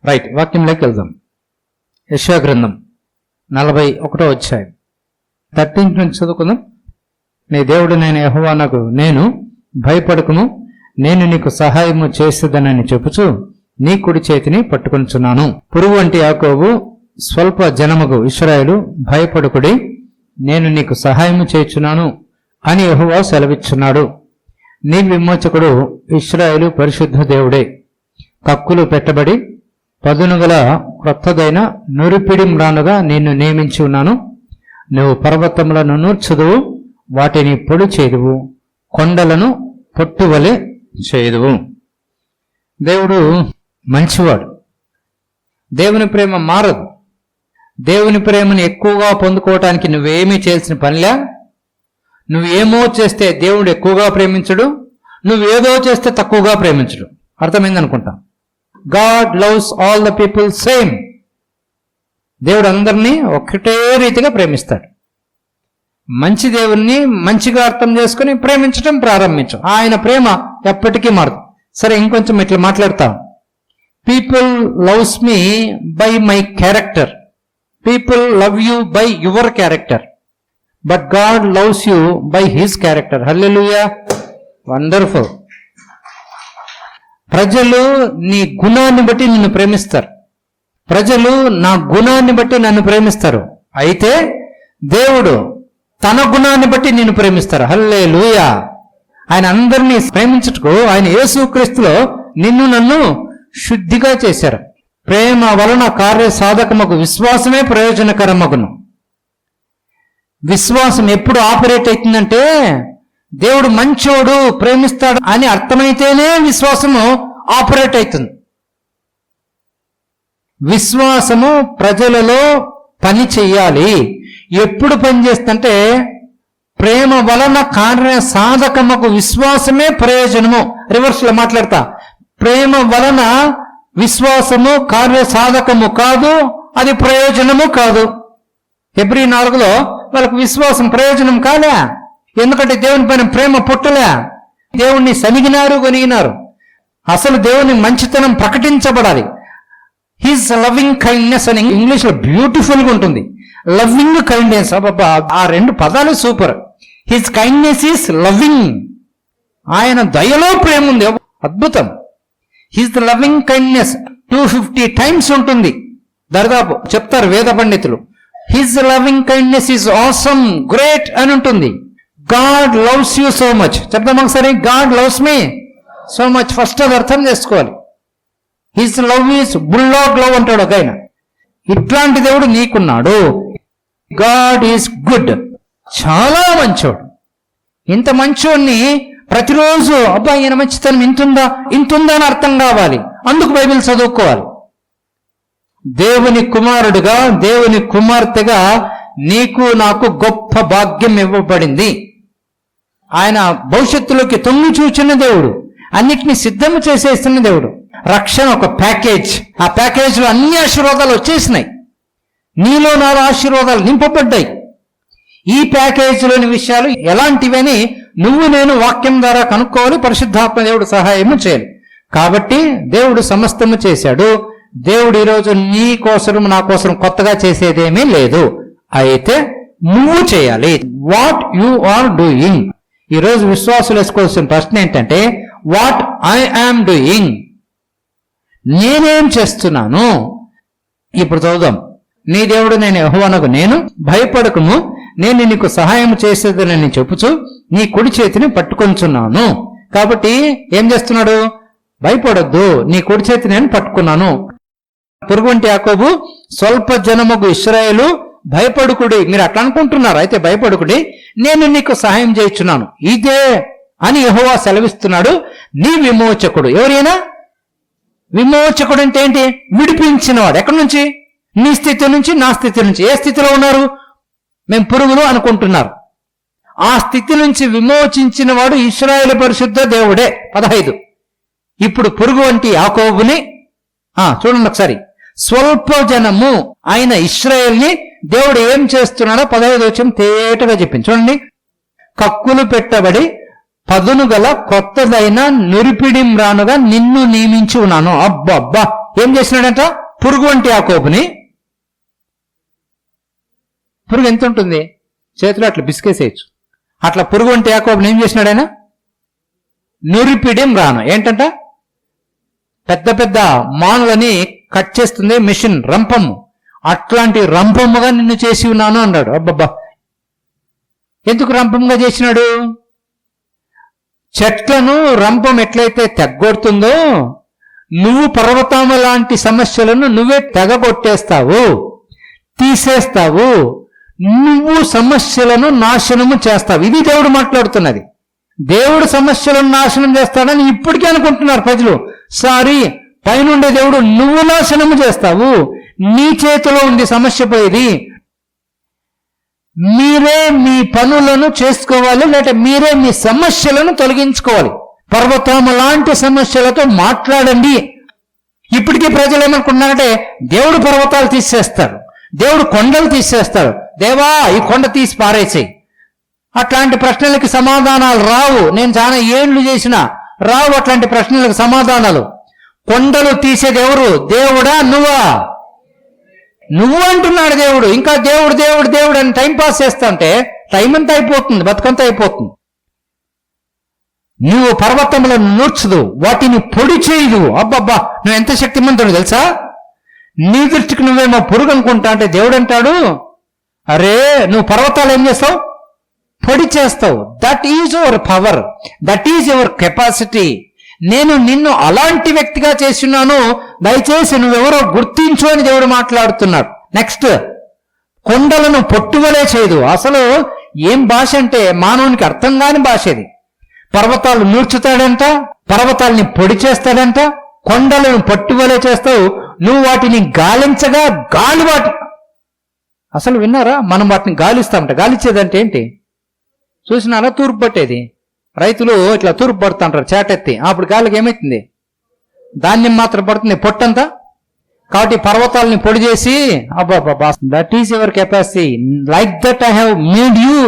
Right, వాక్యంలోకి వెళ్దాం. యెషయా గ్రంథం 41వ అధ్యాయం 13 నుంచి చదువుకుందాం. నీ దేవుడు నేను యెహోవానగు నేను, భయపడకుము, నేను నీకు సహాయము చేసేదనని చెప్పుచు నీ కుడి చేతిని పట్టుకొనుచున్నాను. పురుగు వంటి యాకోబు, స్వల్ప జనముగు ఇశ్రాయేలు, భయపడకుడి, నేను నీకు సహాయము చేయుచున్నాను అని యెహోవా సెలవిచ్చున్నాడు. నీ విమోచకుడు ఇశ్రాయేలు పరిశుద్ధ దేవుడే. కక్కులు పెట్టబడి పదునుగల క్రొత్తదైన నురిపిడి మ్రానుగా నిన్ను నియమించి ఉన్నాను. నువ్వు పర్వతములను నూర్చుదువు, వాటిని పొడి చేదువు, కొండలను పొట్టువలె చేదువు. దేవుడు మంచివాడు. దేవుని ప్రేమ మారదు. దేవుని ప్రేమను ఎక్కువగా పొందుకోవటానికి నువ్వేమీ చేయాల్సిన పనిలే. నువ్వేమో చేస్తే దేవుడు ఎక్కువగా ప్రేమించడు, నువ్వేదో చేస్తే తక్కువగా ప్రేమించడు. అర్థమైందనుకుంటా. God loves all the people same. దేవుడు అందరినీ ఒకటే రీతిగా ప్రేమిస్తాడు. మంచి దేవుణ్ణి మంచిగా అర్థం చేసుకుని ప్రేమించడం ప్రారంభించు. ఆయన ప్రేమ ఎప్పటికీ మారదు. సరే, ఇంకొంచెం ఇట్లా మాట్లాడతాం. People loves me by my character. People love you by your character, but God loves you by his character. Hallelujah, wonderful. ప్రజలు నీ గుణాన్ని బట్టి నిన్ను ప్రేమిస్తారు. ప్రజలు నా గుణాన్ని బట్టి నన్ను ప్రేమిస్తారు. అయితే దేవుడు తన గుణాన్ని బట్టి నిన్ను ప్రేమిస్తారు. హల్లెలూయా. ఆయన అందరినీ ప్రేమించుటకు ఆయన యేసుక్రీస్తులో నిన్ను నన్ను శుద్ధిగా చేశారు. ప్రేమ వలన కార్య సాధకమగు విశ్వాసమే ప్రయోజనకరమగును. విశ్వాసం ఎప్పుడు ఆపరేట్ అవుతుందంటే దేవుడు మంచోడు, ప్రేమిస్తాడు అని అర్థమైతేనే విశ్వాసము ఆపరేట్ అవుతుంది. విశ్వాసము ప్రజలలో పని చెయ్యాలి. ఎప్పుడు పని చేస్తుంటే ప్రేమ వలన కార్య సాధకముకు విశ్వాసమే ప్రయోజనము. రివర్స్ లో మాట్లాడతా. ప్రేమ వలన విశ్వాసము కార్య సాధకము కాదు, అది ప్రయోజనము కాదు. హెబ్రీ 4లో వాళ్ళకు విశ్వాసం ప్రయోజనం కాలే. ఎందుకంటే దేవుని పైన ప్రేమ పుట్టలే. దేవుణ్ణి సనిగినారు, కొనిగినారు. అసలు దేవుని మంచితనం ప్రకటించబడాలి. హిజ్ లవింగ్ కైండ్నెస్ అని ఇంగ్లీష్లో బ్యూటిఫుల్గా ఉంటుంది. లవింగ్ కైండ్నెస్, ఆ రెండు పదాలు super. His kindness is loving. ఆయన దయలో ప్రేమ ఉంది, అద్భుతం. హిజ్ లవింగ్ కైండ్నెస్ 250 టైమ్స్ ఉంటుంది దర్దాపు, చెప్తారు వేద పండితులు. His loving kindness is awesome, great అని ఉంటుంది. God loves you so much. చెప్తాం ఒకసారి, God loves me so much. First అది అర్థం చేసుకోవాలి. హిజ్ లవ్ ఈజ్ బుల్లాగ్ లవ్ అంటాడు ఒక ఆయన. ఇట్లాంటి దేవుడు నీకున్నాడు. గాడ్ ఈజ్ గుడ్, చాలా మంచోడు. ఇంత మంచోడిని ప్రతిరోజు అబ్బా ఈయన మంచితనం ఇంతుందా అని అర్థం కావాలి. అందుకు బైబిల్ చదువుకోవాలి. దేవుని కుమారుడుగా, దేవుని కుమార్తెగా నీకు నాకు గొప్ప భాగ్యం ఇవ్వబడింది. ఆయన భవిష్యత్తులోకి తొంగి చూచిన దేవుడు, అన్నిటినీ సిద్ధము చేసేస్తున్న దేవుడు. రక్షణ ఒక ప్యాకేజ్. ఆ ప్యాకేజ్లో అన్ని ఆశీర్వాదాలు వచ్చేసినాయి. నీలో నాలో ఆశీర్వాదాలు నింపబడ్డాయి. ఈ ప్యాకేజీలోని విషయాలు ఎలాంటివని నువ్వు నేను వాక్యం ద్వారా కనుక్కోవాలి. పరిశుద్ధాత్మ దేవుడు సహాయము చేయాలి. కాబట్టి దేవుడు సమస్తము చేశాడు. దేవుడు ఈరోజు నీ కోసం నా కోసం కొత్తగా చేసేదేమీ లేదు. అయితే నువ్వు చేయాలి. What you are doing. ఈరోజు విశ్వాసులు వేసుకోవాల్సిన ప్రశ్న ఏంటంటే, వాట్ ఐ యామ్ డూయింగ్, నేనేం చేస్తున్నాను. ఇప్పుడు చదువుదాం. నీ దేవుడు నేను యెహోవానగు నేను, భయపడకుము, నేను నీకు సహాయం చేసేదనని చెప్పుచు నీ కుడి చేతిని పట్టుకొంచున్నాను. కాబట్టి ఏం చేస్తున్నాడు? భయపడొద్దు, నీ కుడి చేతి నేను పట్టుకున్నాను. పురుగుంటి యాకోబు, స్వల్ప జనముగు ఇశ్రాయేలు, భయపడుకుడి. మీరు అట్లా అనుకుంటున్నారు, అయితే భయపడుకుడి, నేను నీకు సహాయం చేయించున్నాను. ఇదే అని యెహోవా సెలవిస్తున్నాడు. నీ విమోచకుడు. ఎవరైనా విమోచకుడు అంటే ఏంటి? విడిపించినవాడు. ఎక్కడి నుంచి? నీ స్థితి నుంచి, నా స్థితి నుంచి. ఏ స్థితిలో ఉన్నారు? మేము పురుగులు అనుకుంటున్నారు. ఆ స్థితి నుంచి విమోచించిన వాడు ఇశ్రాయేలు పరిశుద్ధ దేవుడే. 15. ఇప్పుడు పురుగు వంటి యాకోబుని చూడండి ఒకసారి. స్వల్ప జనము ఆయన ఇశ్రాయేల్ని దేవుడు ఏం చేస్తున్నాడో 15 వచనం తేటగా చెప్పింది. చూడండి. కక్కులు పెట్టబడి పదును గల కొత్తదైన నురిపిడి మ్రానుగా నిన్ను నియమించి ఉన్నాను. అబ్బబ్బా, ఏం చేసినాడంట? పురుగు వంటి యాకోబుని, పురుగు ఎంత ఉంటుంది చేతిలో అట్లా బిస్కేసేయచ్చు, అట్లా పురుగు వంటి యాకోబుని ఏం చేసినాడు ఆయన? నురిపిడిం రాను. ఏంటంట? పెద్ద పెద్ద మానులని కట్ చేస్తుంది మిషన్, రంపము. అట్లాంటి రంపముగా నిన్ను చేసి ఉన్నాను అన్నాడు. అబ్బబ్బా, ఎందుకు రంపంగా చేసినాడు? చెట్లను రంపం ఎట్లయితే తెగ్గొడుతుందో, నువ్వు పర్వతము లాంటి సమస్యలను నువ్వే తెగగొట్టేస్తావు, తీసేస్తావు, నువ్వు సమస్యలను నాశనము చేస్తావు. ఇది దేవుడు మాట్లాడుతున్నది. దేవుడు సమస్యలను నాశనం చేస్తాడని ఇప్పటికే అనుకుంటున్నారు ప్రజలు. సారీ, పైనుండే దేవుడు నువ్వు నాశనము చేస్తావు, నీ చేతిలో ఉంది సమస్య పోయేది, మీరే మీ పనులను చేసుకోవాలి, లేకపోతే మీరే మీ సమస్యలను తొలగించుకోవాలి. పర్వతము లాంటి సమస్యలతో మాట్లాడండి. ఇప్పటికీ ప్రజలు ఏమనుకుంటున్నారంటే దేవుడు పర్వతాలు తీసేస్తాడు, దేవుడు కొండలు తీసేస్తాడు, దేవా ఈ కొండ తీసి పారేసేయి. అట్లాంటి ప్రశ్నలకి సమాధానాలు రావు. నేను చాలా ఏళ్ళు చేసినా రావు అట్లాంటి ప్రశ్నలకు సమాధానాలు. కొండలు తీసేది ఎవరు? దేవుడా నువ్వా? నువ్వు అంటున్నాడు దేవుడు. ఇంకా దేవుడు దేవుడు దేవుడు అని టైం పాస్ చేస్తుంటే టైం అంతా అయిపోతుంది, బతుకంతా అయిపోతుంది. నువ్వు పర్వతములను నూర్చదు, వాటిని పొడి చేయదు. అబ్బబ్బా, నువ్వు ఎంత శక్తిమంతుడు తెలుసా? నీ దృష్టికి నువ్వేమో పురుగు అనుకుంటా అంటే దేవుడు అంటాడు, అరే నువ్వు పర్వతాలు ఏం చేస్తావు? పొడి చేస్తావు. That is your power, that is your capacity. నేను నిన్ను అలాంటి వ్యక్తిగా చేస్తున్నాను, దయచేసి నువ్వెవరో గుర్తించు అని దేవుడు మాట్లాడుతున్నాడు. నెక్స్ట్, కొండలను పొట్టువలే చేయదు. అసలు ఏం భాష అంటే మానవునికి అర్థం కాని భాష ఇది. పర్వతాలు నూర్చుతాడంట, పర్వతాలని పొడి చేస్తాడంట, కొండలను పొట్టువలే చేస్తావు, నువ్వు వాటిని గాలించగా గాలి వాటి. అసలు విన్నారా? మనం వాటిని గాలిస్తామంట. గాలిచ్చేదంటే ఏంటి చూసినారా? తూర్పు పట్టేది. రైతులు ఇట్లా తూర్పు పడుతుంటారు చేటెత్తి, అప్పుడు గాలికి ఏమవుతుంది? ధాన్యం మాత్రం పడుతుంది, పొట్టంతా. కాబట్టి పర్వతాలని పొడి చేసి, అబ్బా, that is your capacity, like that I have made you.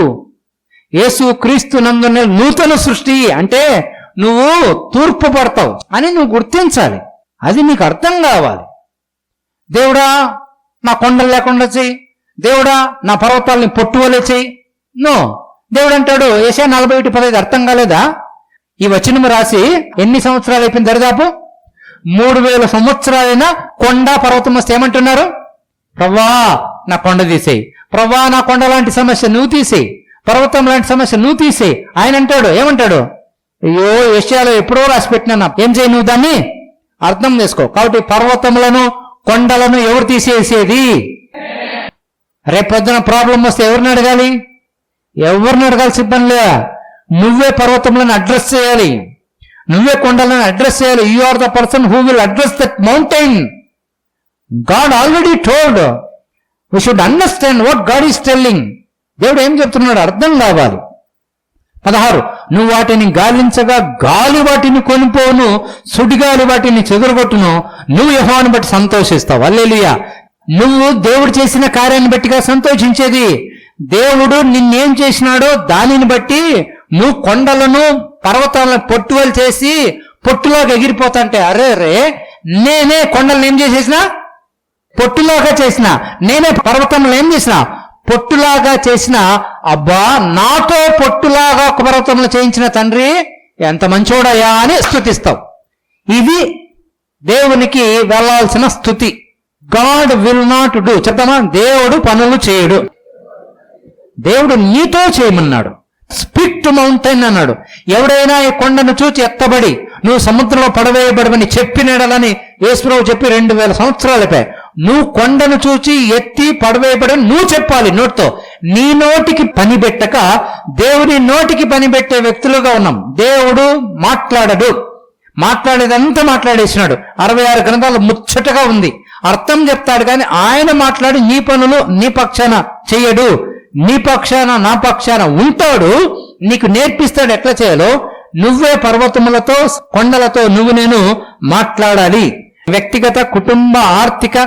Yesu Kristu నందున నూతన సృష్టి అంటే నువ్వు తూర్పు పడతావు అని నువ్వు గుర్తించాలి. అది నీకు అర్థం కావాలి. దేవుడా నా కొండలు లేకుండా చెయ్యి, దేవుడా నా పర్వతాలని పొట్టువలే చెయ్యి. నో, దేవుడు అంటాడు యెషయా 41:15 అర్థం కాలేదా? ఈ వచనము రాసి ఎన్ని సంవత్సరాలు అయిపోయింది? దరిదాపు 3000 సంవత్సరాలైనా కొండ పర్వతం వస్తే ఏమంటున్నారు? ప్రవ్వా నా కొండ తీసేయి, ప్రవ్వా నా కొండ లాంటి సమస్య నువ్వు తీసేయి, పర్వతం లాంటి సమస్య నువ్వు తీసేయి. ఆయన అంటాడు, ఏమంటాడు? అయ్యో యెషయాలో ఎప్పుడో రాసి పెట్టినా, ఏం చేయి నువ్వు దాన్ని అర్థం చేసుకో. కాబట్టి పర్వతములను కొండలను ఎవరు తీసేసేది? రేపొద్దున ప్రాబ్లం వస్తే ఎవరిని అడగాలి? ఎవరిని అడగాల్సి ఇబ్బందిలే. నువ్వే పర్వతములను అడ్రస్ చేయాలి, నువ్వే కొండలను అడ్రస్ చేయాలి. You are the person who will address that mountain. God already told, we should understand what God is telling. దేవుడు ఏం చెప్తున్నాడు అర్థం కావాలి. 16, నువ్వు వాటిని గాలించగా గాలి వాటిని కొనిపోను, సుడిగాలి వాటిని చెదరగొట్టును, నువ్వు యెహోవాను బట్టి సంతోషిస్తావు. హల్లెలూయా. నువ్వు దేవుడు చేసిన కార్యాన్ని బట్టిగా సంతోషించేది. దేవుడు నిన్నేం చేసినాడో దానిని బట్టి నువ్వు కొండలను పర్వతాలను పొట్టువలు చేసి పొట్టులాగా ఎగిరిపోతాంటే, అరే రే నేనే కొండలను ఏం చేసేసిన? పొట్టులాగా చేసిన. నేనే పర్వతంలో ఏం చేసిన? పొట్టులాగా చేసిన. అబ్బా, నాతో పొట్టులాగా ఒక పర్వతంలో చేయించిన తండ్రి ఎంత మంచోడయ్యా అని స్తుతిస్తావు. ఇది దేవునికి వెళ్ళాల్సిన స్తుతి. God will not do. చెప్తామా? దేవుడు పనులు చేయడు. దేవుడు నీతో చేయమన్నాడు. స్పీక్ టు మౌంటైన్ అన్నాడు. ఎవడైనా ఈ కొండను చూచి ఎత్తబడి నువ్వు సముద్రంలో పడవేయబడమని చెప్పినడలని యేసుప్రభు చెప్పి 2000 సంవత్సరాలు అయిపోయాయి. నువ్వు కొండను చూచి ఎత్తి పడవేయబడని నువ్వు చెప్పాలి నోటితో. నీ నోటికి పని పెట్టక దేవుని నోటికి పని పెట్టే వ్యక్తులుగా ఉన్నాం. దేవుడు మాట్లాడడు, మాట్లాడేదంతా మాట్లాడేసినాడు. 66 గ్రంథాలు ముచ్చటగా ఉంది, అర్థం చెప్తాడు కానీ ఆయన మాట్లాడి నీ పనులు నీ పక్షాన చెయ్యడు. నీ పక్షాన నా పక్షాన ఉంటాడు, నీకు నేర్పిస్తాడు ఎట్లా చేయాలో. నువ్వే పర్వతములతో కొండలతో నువ్వు నేను మాట్లాడాలి. వ్యక్తిగత, కుటుంబ, ఆర్థిక,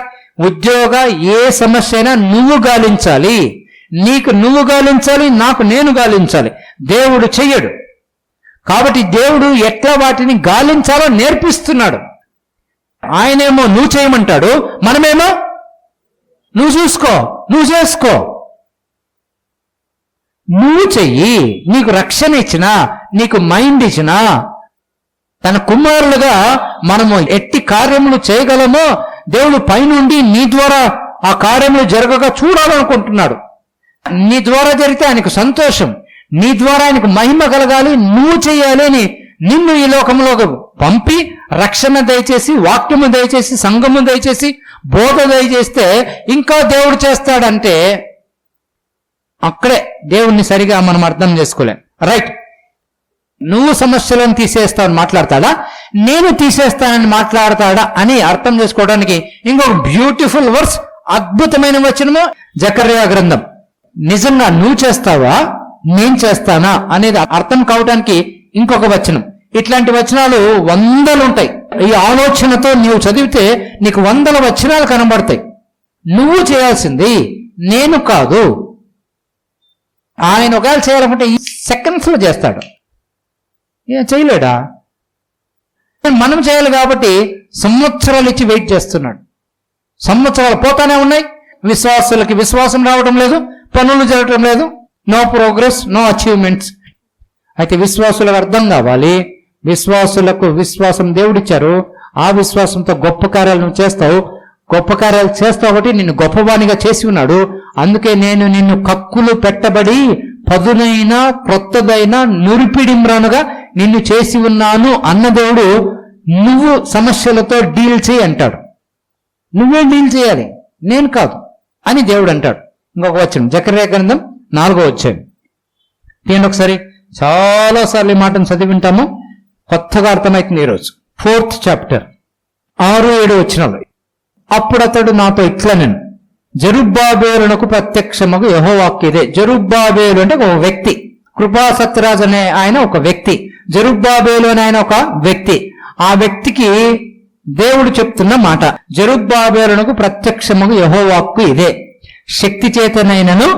ఉద్యోగ ఏ సమస్య అయినా నువ్వు గాలించాలి. నీకు నువ్వు గాలించాలి, నాకు నేను గాలించాలి. దేవుడు చెయ్యడు. కాబట్టి దేవుడు ఎట్లా వాటిని గాలించాలో నేర్పిస్తున్నాడు. ఆయనేమో నువ్వు చేయమంటాడు, మనమేమో నువ్వు చూసుకో, నువ్వు చేసుకో. నువ్వు చెయ్యి, నీకు రక్షణ ఇచ్చినా, నీకు మైండ్ ఇచ్చినా, తన కుమారులుగా మనము ఎట్టి కార్యములు చేయగలమో దేవుడు పైనుండి నీ ద్వారా ఆ కార్యములు జరగగా చూడాలనుకుంటున్నాడు. నీ ద్వారా జరిగితే ఆయనకు సంతోషం, నీ ద్వారా ఆయనకు మహిమ కలగాలి, నువ్వు చెయ్యాలి అని నిన్ను ఈ లోకంలో పంపి రక్షణ దయచేసి, వాక్యము దయచేసి, సంఘము దయచేసి, బోధ దయచేస్తే ఇంకా దేవుడు చేస్తాడంటే అక్కడే దేవుణ్ణి సరిగా మనం అర్థం చేసుకోలేం. రైట్, నువ్వు సమస్యలను తీసేస్తావని మాట్లాడతాడా, నేను తీసేస్తానని మాట్లాడతాడా అని అర్థం చేసుకోవడానికి ఇంకొక బ్యూటిఫుల్ వర్స్, అద్భుతమైన వచనము జకర్యా గ్రంథం. నిజంగా నువ్వు చేస్తావా, నేను చేస్తానా అనేది అర్థం కావడానికి ఇంకొక వచనం. ఇట్లాంటి వచనాలు 100 ఉంటాయి. ఈ ఆలోచనతో నువ్వు చదివితే నీకు 100 వచనాలు కనబడతాయి. నువ్వు చేయాల్సింది నేను కాదు. ఆయన ఒకవేళ చేయాలనుకుంటే ఈ సెకండ్స్లో చేస్తాడు, చేయలేడా? మనం చేయాలి కాబట్టి సంవత్సరాలు ఇచ్చి వెయిట్ చేస్తున్నాడు. సంవత్సరాలు పోతానే ఉన్నాయి, విశ్వాసులకి విశ్వాసం రావడం లేదు, పనులు జరగడం లేదు, నో ప్రోగ్రెస్, నో అచీవ్మెంట్స్. అయితే విశ్వాసులకు అర్థం కావాలి, విశ్వాసులకు విశ్వాసం దేవుడిచ్చారు, ఆ విశ్వాసంతో గొప్ప కార్యాలు నువ్వు చేస్తావు. గొప్ప కార్యాలు చేస్తావు ఒకటి, నిన్ను గొప్పవాణిగా చేసి ఉన్నాడు. అందుకే నేను నిన్ను కక్కులు పెట్టబడి పదునైన క్రొత్తదైన నురిపిడిమ్రానుగా నిన్ను చేసి ఉన్నాను అన్న దేవుడు నువ్వు సమస్యలతో డీల్ చేయి అంటాడు. నువ్వేం డీల్ చేయాలి, నేను కాదు అని దేవుడు అంటాడు. ఇంకొక వచనం జకర్యా గ్రంథం 4వ అధ్యాయం. నేను ఒకసారి చాలాసార్లు ఈ మాటను చదివింటాము, కొత్తగా అర్థమవుతుంది ఈరోజు. 4th చాప్టర్ 6-7 వచనాలు. అప్పుడు అతడు నాతో ఇట్లా, నేను జెరుబ్బాబేలునకు ప్రత్యక్షమగు యెహోవా వాక్కు ఇదే. జెరుబ్బాబేలు అంటే ఒక వ్యక్తి, కృపా సత్యరాజ్ అనే ఆయన ఒక వ్యక్తి, జెరుబ్బాబేలు అనే ఆయన ఒక వ్యక్తి. ఆ వ్యక్తికి దేవుడు చెప్తున్న మాట, జెరుబ్బాబేలునకు ప్రత్యక్షమగు యెహోవా వాక్కు ఇదే, శక్తి చేతనైనను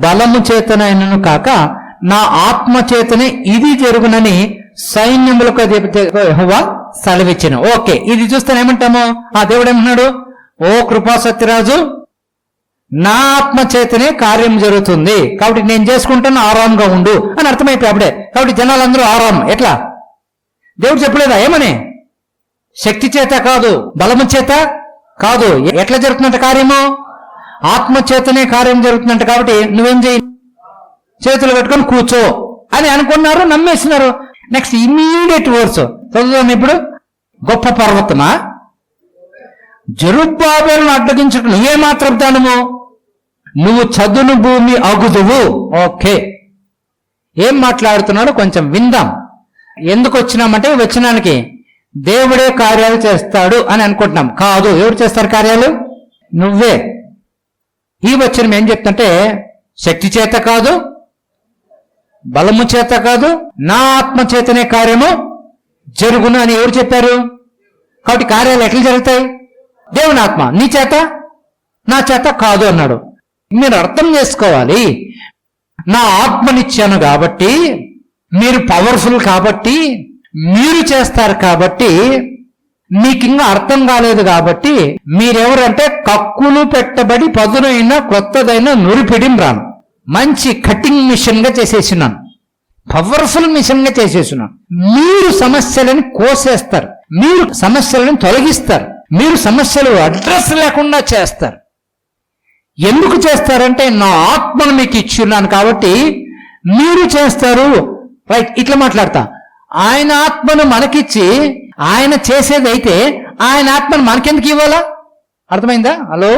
బలము చేతనైనను కాక నా ఆత్మ చేతనే ఇది జరుగునని సైన్యములకు యెహోవా సెలవిచ్చెను. ఓకే, ఇది చూస్తే ఏమంటాము, ఆ దేవుడు ఏమంటున్నాడు, ఓ కృపా సత్యరాజు, నా ఆత్మ చేతనే కార్యం జరుగుతుంది కాబట్టి నేను చేసుకుంటాను, ఆరాంగా ఉండు అని అర్థమైపోయి అప్పుడే. కాబట్టి జనాలందరూ ఆరాం. ఎట్లా? దేవుడు చెప్పలేదా ఏమని? శక్తి చేత కాదు, బలము చేత కాదు. ఎట్లా జరుగుతుందంట కార్యము? ఆత్మ చేతనే కార్యం జరుగుతుందంట. కాబట్టి నువ్వేం చేయి, చేతులు పెట్టుకొని కూర్చో అని అనుకున్నారు, నమ్మేసినారు. నెక్స్ట్ ఇమ్మీడియట్ వర్డ్స్ చదువుదాం ఇప్పుడు. గొప్ప పర్వతమా, జెరుబ్బాబేలును అడ్డగించడం నువ్వే మాత్రం దానము, నువ్వు చదును భూమి అగుదువు. ఓకే, ఏం మాట్లాడుతున్నాడో కొంచెం విందాం. ఎందుకు వచ్చినామంటే వచ్చినానికి దేవుడే కార్యాలు చేస్తాడు అని అనుకుంటున్నాం. కాదు, ఎవరు చేస్తారు కార్యాలు? నువ్వే. ఈ వచనం ఏం చెప్తుంటే శక్తి చేత కాదు, బలము చేత కాదు, నా ఆత్మ చేతనే కార్యము జరుగును అని ఎవరు చెప్పారు? కాబట్టి కార్యాలు ఎట్లా జరుగుతాయి? దేవుని ఆత్మ నీ చేత నా చేత కాదు అన్నాడు. మీరు అర్థం చేసుకోవాలి, నా ఆత్మనిచ్చాను కాబట్టి, మీరు పవర్ఫుల్ కాబట్టి, మీరు చేస్తారు కాబట్టి, మీకు ఇంకా అర్థం కాలేదు కాబట్టి, మీరెవరంటే కక్కులు పెట్టబడి పదునైన క్రొత్తదైన నురిపిడిమ్రాను, మంచి కటింగ్ మిషన్ గా చేసేసినాను, పవర్ఫుల్ మిషన్ గా చేసేసినాను. మీరు సమస్యలను కోసేస్తారు, మీరు సమస్యలను తొలగిస్తారు, మీరు సమస్యలు అడ్రస్ లేకుండా చేస్తారు. ఎందుకు చేస్తారంటే నా ఆత్మను మీకు ఇచ్చున్నాను కాబట్టి మీరు చేస్తారు. రైట్, ఇట్లా మాట్లాడతా. ఆయన ఆత్మను మనకిచ్చి ఆయన చేసేదైతే ఆయన ఆత్మను మనకెందుకు ఇవ్వాలా? అర్థమైందా? హలో,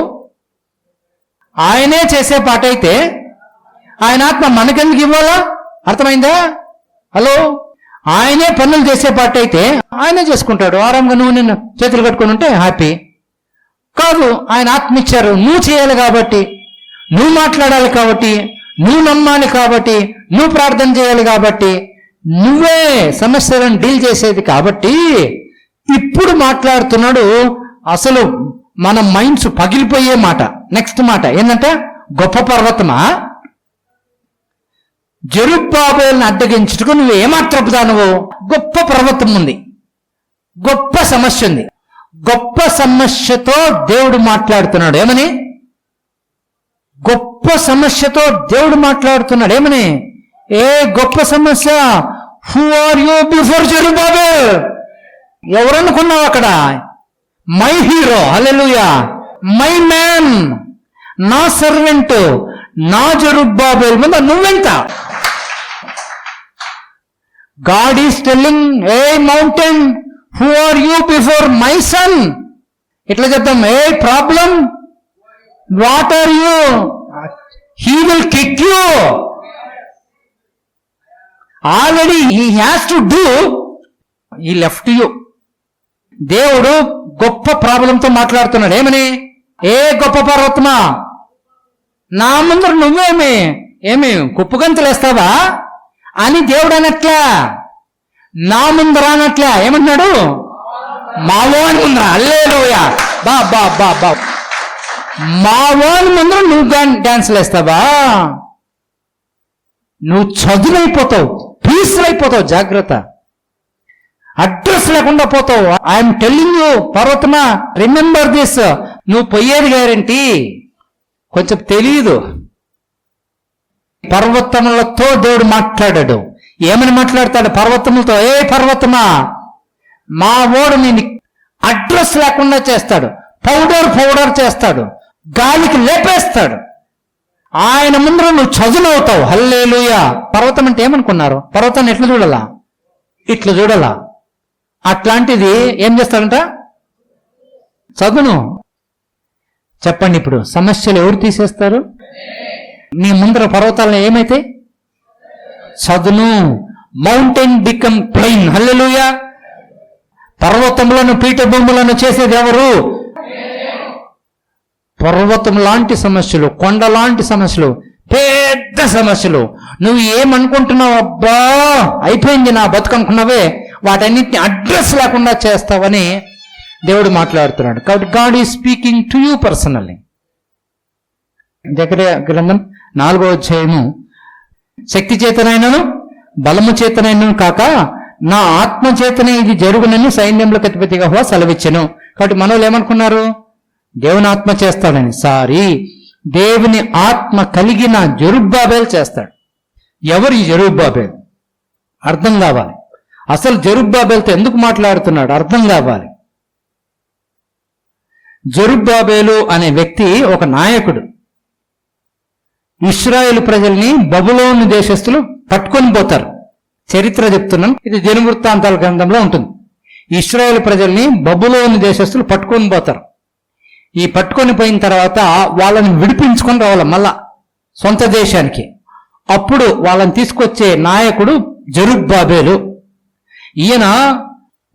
ఆయనే చేసే పాట అయితే ఆయన ఆత్మ మనకెందుకు ఇవ్వాలా? అర్థమైందా? హలో, ఆయనే పనులు చేసే పాట అయితే ఆయనే చేసుకుంటాడు ఆరాంగా. నువ్వు నిన్ను చేతులు కట్టుకుని ఉంటే హ్యాపీ కాదు. ఆయన ఆత్మ ఇచ్చారు, నువ్వు చేయాలి కాబట్టి, నువ్వు మాట్లాడాలి కాబట్టి, నువ్వు నమ్మాలి కాబట్టి, నువ్వు ప్రార్థన చేయాలి కాబట్టి, నువ్వే సమస్యలను డీల్ చేసేది కాబట్టి ఇప్పుడు మాట్లాడుతున్నాడు. అసలు మన మైండ్స్ పగిలిపోయే మాట. నెక్స్ట్ మాట ఏంటంటే, గొప్ప పర్వతమా, జెరుబ్బాబేలును అడ్డగించుటకు నువ్వు ఏమాత్రపు దానవు? గొప్ప పర్వతం ఉంది, గొప్ప సమస్య ఉంది, గొప్ప సమస్యతో దేవుడు మాట్లాడుతున్నాడు. ఏమని? గొప్ప సమస్యతో దేవుడు మాట్లాడుతున్నాడు. ఏమని? ఏ గొప్ప సమస్య? Who are you before Zerubbabel? ఎవరనుకున్నావు అక్కడ? My hero, hallelujah, my man, నా సర్వెంట్, నా జెరుబ్బాబెల్ ముందు నువ్వెంత? God is telling, a mountain, who are you before my son? ఇట్లా చెప్తాం, a problem, what are you? He will kick you. Already he has to do, he left you. దేవుడు గొప్ప ప్రాబ్లంతో మాట్లాడుతున్నాడు. ఏమని? ఏ గొప్ప పర్వతమా, నా ముందర ఏమి కుప్పగంతులేస్తావా అని దేవుడు అనట్లా, నా ముందర అనట్లా. ఏమంటున్నాడు? మావోని ముందర. హల్లెలూయా, బా బా బా బా. మావోని ముందర నువ్వు డాన్సులు వేస్తావా? నువ్వు చదువులైపోతావు, పీసులైపోతావు. జాగ్రత్త, అడ్రస్ లేకుండా పోతావు. ఐఎమ్ టెల్లింగ్ యూ పర్వతమా, రిమెంబర్ దిస్. నువ్వు పోయేది గ్యారంటీ. కొంచెం తెలియదు. పర్వతములతో దేవుడు మాట్లాడాడు. ఏమని మాట్లాడతాడు? పర్వతములతో, ఏ పర్వతమా, మా ఓడు నేను అడ్రస్ లేకుండా చేస్తాడు, పౌడర్ చేస్తాడు, గాలికి లేపేస్తాడు. ఆయన ముందర నువ్వు చదునవుతావు. హల్లెలూయా. పర్వతం అంటే ఏమనుకున్నారు? పర్వతాన్ని ఎట్లా చూడాలా? ఇట్లా చూడాలా. అట్లాంటిది ఏం చేస్తాడంట? చదును. చెప్పండి, ఇప్పుడు సమస్యలు ఎవరు తీసేస్తారు? నీ ముందర పర్వతాలను ఏమైతే? చదును. Mountain become plain. హల్లెలూయా. పర్వతములను పీఠభూములను చేసేది ఎవరు? పర్వతం లాంటి సమస్యలు, కొండ లాంటి సమస్యలు, పెద్ద సమస్యలు. నువ్వు ఏమనుకుంటున్నావు? అబ్బా అయిపోయింది నా బతుకు అనుకున్నావే, వాటన్నిటిని అడ్రస్ లేకుండా చేస్తావని దేవుడు మాట్లాడుతున్నాడు. కాబట్టి God is speaking to you personally. జకర్యా గ్రంథం 4వ అధ్యాయము, శక్తి చేతనైనను బలము చేతనైనను కాక నా ఆత్మ చేతనే ఇది జరుగునని సైన్యంలో అధిపతి యెహోవా సెలవిచ్చెను. కాబట్టి మనోళ్ళు ఏమనుకున్నారు? దేవుని ఆత్మ చేస్తాడని. సారీ, దేవుని ఆత్మ కలిగిన జెరుబ్బాబెల్ చేస్తాడు. ఎవరు ఈ జెరుబ్బాబెల్? అర్థం కావాలి. అసలు జెరుబ్బాబెల్తో ఎందుకు మాట్లాడుతున్నాడు అర్థం కావాలి. జెరుబ్బాబెలు అనే వ్యక్తి ఒక నాయకుడు. ఇశ్రాయేలు ప్రజల్ని బబులోను దేశస్తులు పట్టుకొని పోతారు. చరిత్ర చెప్తున్నాను, ఇది దినవృత్తాంతాల గ్రంథంలో ఉంటుంది. ఇశ్రాయేలు ప్రజల్ని బబులోను దేశస్తులు పట్టుకొని పోతారు. ఈ పట్టుకొని పోయిన తర్వాత వాళ్ళని విడిపించుకొని రావాలి మళ్ళా సొంత దేశానికి. అప్పుడు వాళ్ళని తీసుకొచ్చే నాయకుడు జెరుబ్బాబెలు. ఈయన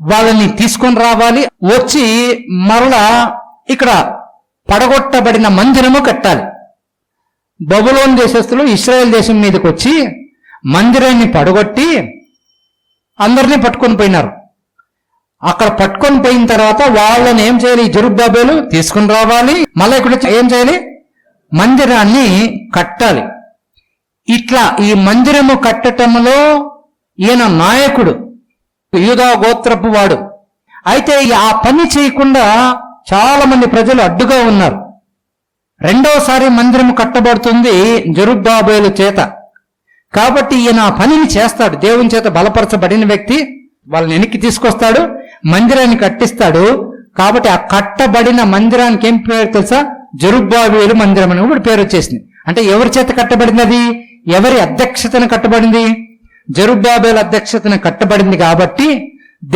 వాళ్ళని తీసుకొని రావాలి, వచ్చి మరలా ఇక్కడ పడగొట్టబడిన మందిరము కట్టాలి. బబులోను దేశస్తులు ఇశ్రాయేల్ దేశం మీదకి వచ్చి మందిరాన్ని పడగొట్టి అందరినీ పట్టుకొని పోయినారు. అక్కడ పట్టుకొని పోయిన తర్వాత వాళ్ళని ఏం చేయాలి? జెరుబ్బాబెలు తీసుకుని రావాలి, మళ్ళీ ఇక్కడ ఏం చేయాలి? మందిరాన్ని కట్టాలి. ఇట్లా ఈ మందిరము కట్టటంలో ఈయన నాయకుడు, యూదా గోత్రపు వాడు. అయితే ఆ పని చేయకుండా చాలా మంది ప్రజలు అడ్డుగా ఉన్నారు. రెండోసారి మందిరము కట్టబడుతుంది జెరుబ్బాబెలు చేత. కాబట్టి ఈయన ఆ పనిని చేస్తాడు. దేవుని చేత బలపరచబడిన వ్యక్తి వాళ్ళని వెనక్కి తీసుకొస్తాడు, మందిరాన్ని కట్టిస్తాడు. కాబట్టి ఆ కట్టబడిన మందిరానికి ఏం పేరు తెలుసా? జెరుబ్బాబెలు మందిరం అని కూడా పేరు వచ్చేసింది. అంటే ఎవరి చేత కట్టబడింది? అది ఎవరి అధ్యక్షతను కట్టబడింది? జెరుబ్బాబెలు అధ్యక్షతను కట్టబడింది. కాబట్టి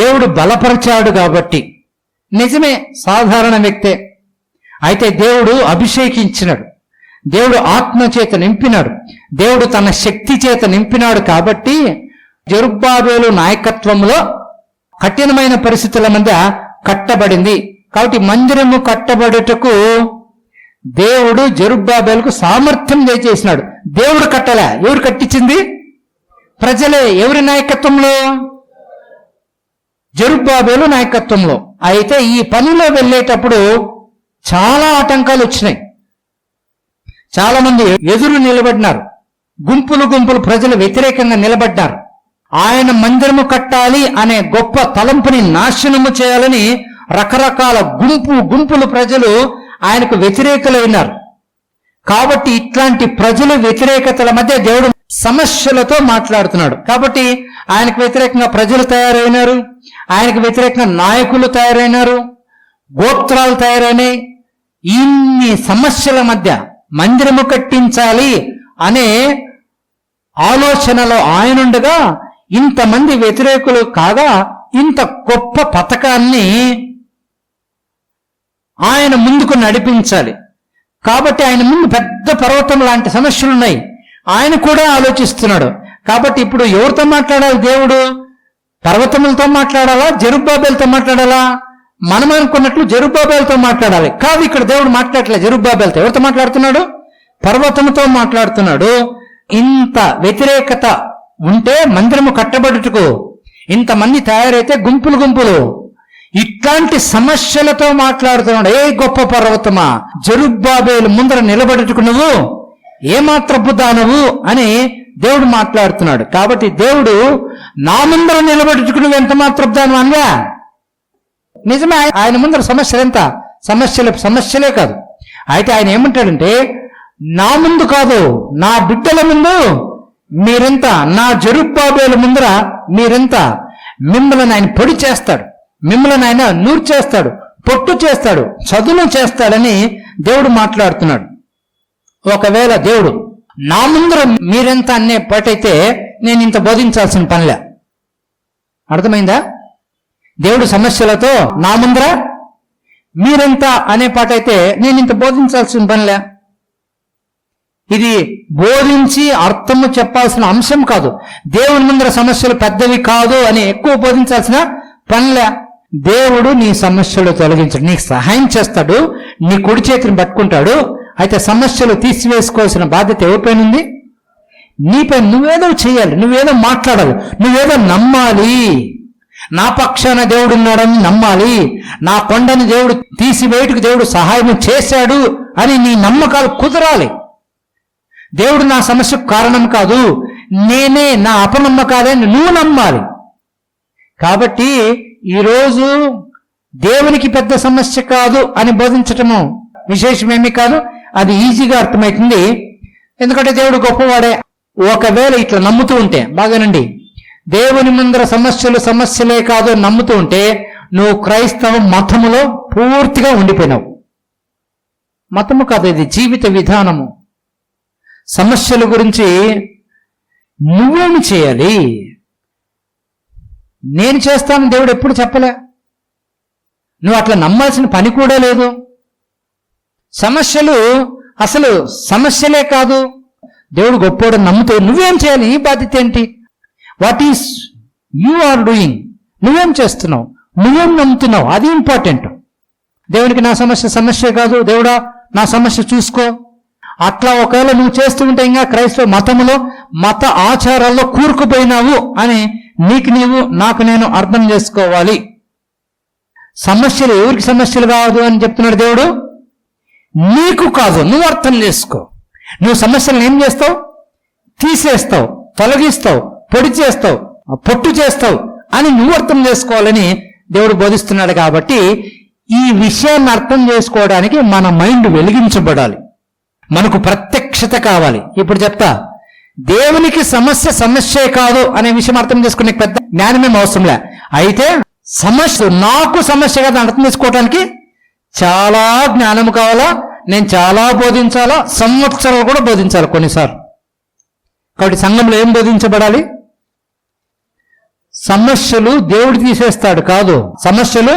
దేవుడు బలపరిచాడు. కాబట్టి నిజమే, సాధారణ వ్యక్తే. అయితే దేవుడు అభిషేకించినాడు, దేవుడు ఆత్మ చేత నింపినాడు, దేవుడు తన శక్తి చేత నింపినాడు. కాబట్టి జెరుబ్బాబెలు నాయకత్వంలో కఠినమైన పరిస్థితుల మధ్య కట్టబడింది. కాబట్టి మందిరము కట్టబడుటకు దేవుడు జెరుబ్బాబెలుకు సామర్థ్యం దయచేసినాడు. దేవుడు కట్టలే, ఎవరు కట్టించింది? ప్రజలే. ఎవరి నాయకత్వంలో? జెరుబ్బాబెలు నాయకత్వంలో. అయితే ఈ పనిలో వెళ్ళేటప్పుడు చాలా ఆటంకాలు వచ్చినాయి. చాలా మంది ఎదురు నిలబడినారు, గుంపులు ప్రజలు వ్యతిరేకంగా నిలబడ్డారు. ఆయన మందిరము కట్టాలి అనే గొప్ప తలంపుని నాశనము చేయాలని రకరకాల గుంపులు ప్రజలు ఆయనకు వ్యతిరేకులైనారు. కాబట్టి ఇట్లాంటి ప్రజల వ్యతిరేకతల మధ్య దేవుడు సమస్యలతో మాట్లాడుతున్నాడు. కాబట్టి ఆయనకు వ్యతిరేకంగా ప్రజలు తయారైనారు, ఆయనకు వ్యతిరేకంగా నాయకులు తయారైనారు, గోత్రాలు తయారైనాయి. ఇన్ని సమస్యల మధ్య మందిరము కట్టించాలి అనే ఆలోచనలో ఆయనుండగా ఇంతమంది వ్యతిరేకులు కాగా ఇంత గొప్ప పథకాన్ని ఆయన ముందుకు నడిపించాలి. కాబట్టి ఆయన ముందు పెద్ద పర్వతం లాంటి సమస్యలు ఉన్నాయి. ఆయన కూడా ఆలోచిస్తున్నాడు. కాబట్టి ఇప్పుడు ఎవరితో మాట్లాడాలి దేవుడు? పర్వతములతో మాట్లాడాలా, జెరుబ్బాబెలుతో మాట్లాడాలా? మనం అనుకున్నట్లు జెరుబ్బాబెలుతో మాట్లాడాలి. కాదు, ఇక్కడ దేవుడు మాట్లాడట్లేదు జెరుబ్బాబెలుతో. ఎవరితో మాట్లాడుతున్నాడు? పర్వతముతో మాట్లాడుతున్నాడు. ఇంత వ్యతిరేకత ఉంటే మందిరము కట్టబడుటకు ఇంతమంది తయారైతే గుంపులు ఇట్లాంటి సమస్యలతో మాట్లాడుతున్నాడు. ఏ గొప్ప పర్వతమా, జెరుబ్బాబెలు ముందర నిలబడుటకు నువ్వు ఏమాత్రపు దానవు అని దేవుడు మాట్లాడుతున్నాడు. కాబట్టి దేవుడు నా ముందర నిలబడుటకు నువ్వు ఎంత మాత్రపు దానవు అనగా నిజమే. ఆయన ముందర సమస్యలు ఎంత? సమస్యలే కాదు. అయితే ఆయన ఏమంటాడంటే, నా ముందు కాదు, నా బిడ్డల ముందు మీరెంత, నా జెరుబ్బాబెలు ముందర మీరెంత. మిమ్మల్ని ఆయన పొడి చేస్తాడు, మిమ్మల్ని ఆయన నూరు చేస్తాడు, పొట్టు చేస్తాడు, చదును చేస్తాడని దేవుడు మాట్లాడుతున్నాడు. ఒకవేళ దేవుడు నా ముందర మీరెంత అనే పాటైతే నేను ఇంత బోధించాల్సిన పనిలే. అర్థమైందా? దేవుడు సమస్యలతో నా ముందర మీరెంత అనే పాటైతే నేను ఇంత బోధించాల్సిన పనిలే. ఇది బోధించి అర్థము చెప్పాల్సిన అంశం కాదు. దేవుని ముందర సమస్యలు పెద్దవి కాదు అని ఎక్కువ బోధించాల్సిన పనిలే. దేవుడు నీ సమస్యలు తొలగించడు, నీకు సహాయం చేస్తాడు, నీ కుడి చేతిని పట్టుకుంటాడు. అయితే సమస్యలు తీసివేసుకోవాల్సిన బాధ్యత ఎవరిపైన ఉంది? నీపై. నువ్వేదో చేయాలి, నువ్వేదో మాట్లాడాలి, నువ్వేదో నమ్మాలి. నా పక్షాన దేవుడు ఉన్నాడని నమ్మాలి. నా కొండని దేవుడు తీసివేయటకు దేవుడు సహాయం చేశాడు అని నీ నమ్మకాలు కుదరాలి. దేవుడు నా సమస్యకు కారణం కాదు, నేనే నా అపనమ్మకాలని నువ్వు నమ్మాలి. కాబట్టి ఈరోజు దేవునికి పెద్ద సమస్య కాదు అని బోధించటము విశేషమేమీ కాదు. అది ఈజీగా అర్థమవుతుంది, ఎందుకంటే దేవుడు గొప్పవాడే. ఒకవేళ ఇట్లా నమ్ముతూ ఉంటే బాగానండి, దేవుని ముందర సమస్యలే కాదు అని నమ్ముతూ ఉంటే నువ్వు క్రైస్తవ మతములో పూర్తిగా ఉండిపోయినావు. మతము కాదు, ఇది జీవిత విధానము. సమస్యల గురించి నువ్వేమి చేయాలి? నేను చేస్తాను దేవుడు ఎప్పుడు చెప్పలే. నువ్వు అట్లా నమ్మాల్సిన పని కూడా లేదు. సమస్యలు అసలు సమస్యలే కాదు. దేవుడు గొప్పోడు నమ్ముతూ నువ్వేం చేయాలి? ఈ బాధ్యత ఏంటి? What is you are doing? నువ్వేం చేస్తున్నావు, నువ్వేం నమ్ముతున్నావు, అది ఇంపార్టెంట్. దేవునికి నా సమస్య కాదు, దేవుడా నా సమస్య చూసుకో. అట్లా ఒకవేళ నువ్వు చేస్తూ ఉంటే ఇంకా క్రైస్తవ మతములో మత ఆచారాల్లో కూరుకుపోయినావు అని నీకు నీవు నాకు నేను అర్థం చేసుకోవాలి. సమస్యలు ఎవరికి సమస్యలు కాదు అని చెప్తున్నాడు దేవుడు? నీకు కాదు, నువ్వు అర్థం చేసుకో. నువ్వు సమస్యలను ఏం చేస్తావు? తీసేస్తావు, తొలగిస్తావు, పొడి చేస్తావు, పొట్టు చేస్తావు అని నువ్వు అర్థం చేసుకోవాలని దేవుడు బోధిస్తున్నాడు. కాబట్టి ఈ విషయాన్ని అర్థం చేసుకోవడానికి మన మైండ్ వెలిగించబడాలి, మనకు ప్రత్యక్షత కావాలి. ఇప్పుడు చెప్తా, దేవునికి సమస్యే కాదు అనే విషయం అర్థం చేసుకునే పెద్ద జ్ఞానమేం అవసరంలే. అయితే నాకు సమస్య కాదు అర్థం చేసుకోవడానికి చాలా జ్ఞానం కావాలా. నేను చాలా బోధించాలా, సంవత్సరాలు కూడా బోధించాలి కొన్నిసార్లు. కాబట్టి సంఘంలో ఏం బోధించబడాలి? సమస్యలు దేవుడు తీసేస్తాడు కాదు, సమస్యలు